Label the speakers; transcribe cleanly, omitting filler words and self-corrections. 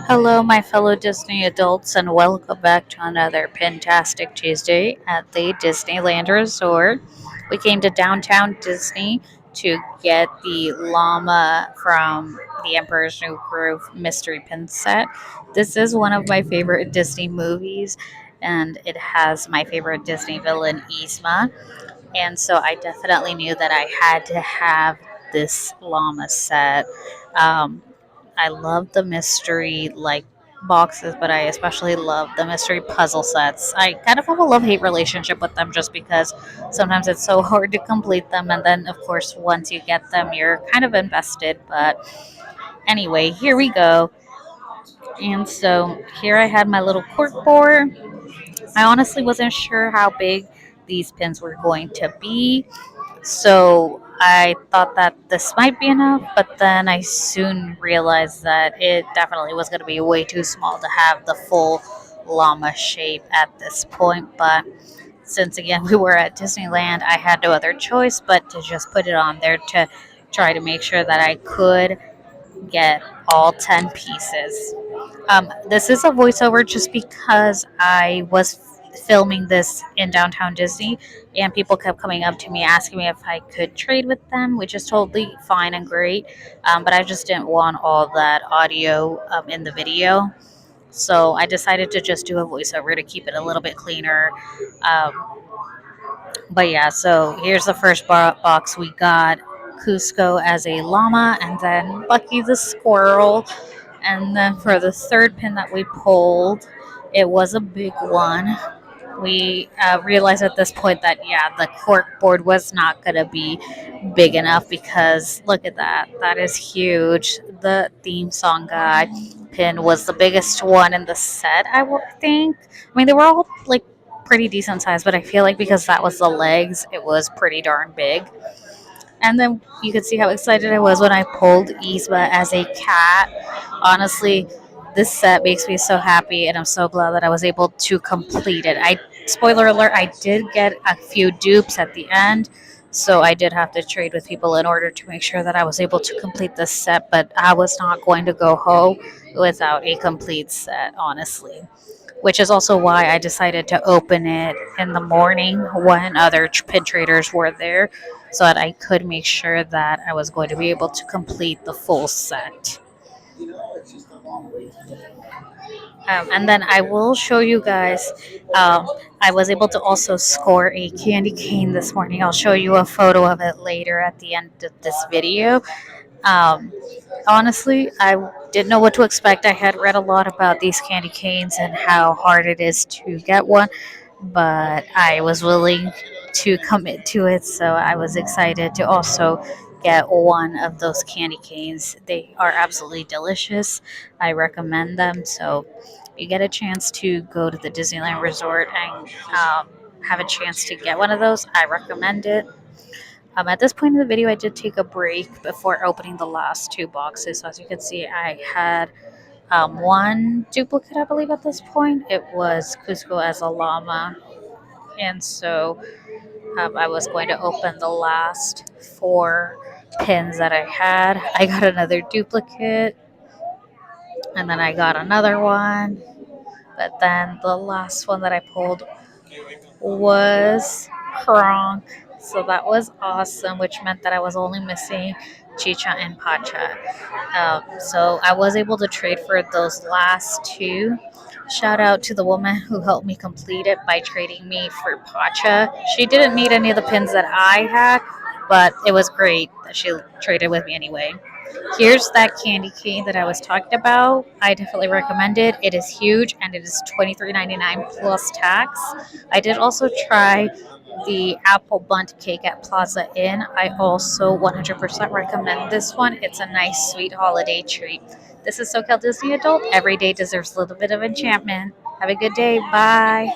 Speaker 1: Hello, my fellow Disney adults, and welcome back to another Pintastic Tuesday at the Disneyland Resort. We came to downtown Disney to get the llama from the Emperor's New Groove mystery pin set. This is one of my favorite Disney movies, and it has my favorite Disney villain, Yzma. And so I definitely knew that I had to have this llama set. Um, I love the mystery boxes, but I especially love the mystery puzzle sets. I kind of have a love hate relationship with them just because sometimes it's so hard to complete them, and then of course once you get them, you're kind of invested. But anyway, here we go. And so here I had my little cork board. I honestly wasn't sure how big these pins were going to be, so I thought that this might be enough, but then I soon realized that it definitely was going to be way too small to have the full llama shape at this point. But since again we were at Disneyland, I had no other choice but to just put it on there to try to make sure that I could get all 10 pieces. This is a voiceover just because I was filming this in downtown Disney, and people kept coming up to me asking me if I could trade with them, which is totally fine and great. But I just didn't want all that audio in the video. So I decided to just do a voiceover to keep it a little bit cleaner. Um, but yeah, so here's the first box. We got Cusco as a llama, and then Bucky the squirrel. And then for the third pin that we pulled, it was a big one. We realized at this point that, yeah, the cork board was not going to be big enough because look at that. That is huge. The theme song guy pin was the biggest one in the set, I would think. I mean, they were all like pretty decent size, but I feel like because that was the legs, it was pretty darn big. And then you could see how excited I was when I pulled Yzma as a cat. Honestly, this set makes me so happy, and I'm so glad that I was able to complete it. Spoiler alert, I did get a few dupes at the end, so I did have to trade with people in order to make sure that I was able to complete this set, but I was not going to go home without a complete set, honestly, which is also why I decided to open it in the morning when other pin traders were there so that I could make sure that I was going to be able to complete the full set. And then I will show you guys. Um, I was able to also score a candy cane this morning. I'll show you a photo of it later at the end of this video. Um, Honestly, I didn't know what to expect. I had read a lot about these candy canes and how hard it is to get one, but I was willing to commit to it, so I was excited to also get one of those candy canes. They are absolutely delicious. I recommend them. So, if you get a chance to go to the Disneyland Resort and have a chance to get one of those, I recommend it. At this point in the video, I did take a break before opening the last two boxes. So as you can see, I had one duplicate, I believe, at this point. It was Cusco as a llama. And so I was going to open the last four pins that I had. I got another duplicate, and then I got another one. But then the last one that I pulled was Kronk. So that was awesome, which meant that I was only missing Chicha and Pacha. So I was able to trade for those last two. Shout out to the woman who helped me complete it by trading me for Pacha. She didn't need any of the pins that I had, but it was great that she traded with me anyway. Here's that candy cane that I was talking about. I definitely recommend it. It is huge and it is $23.99 plus tax. I did also try the apple bundt cake at Plaza Inn. I also 100% recommend this one. It's a nice, sweet holiday treat. This is SoCal Disney Adult. Every day deserves a little bit of enchantment. Have a good day. Bye.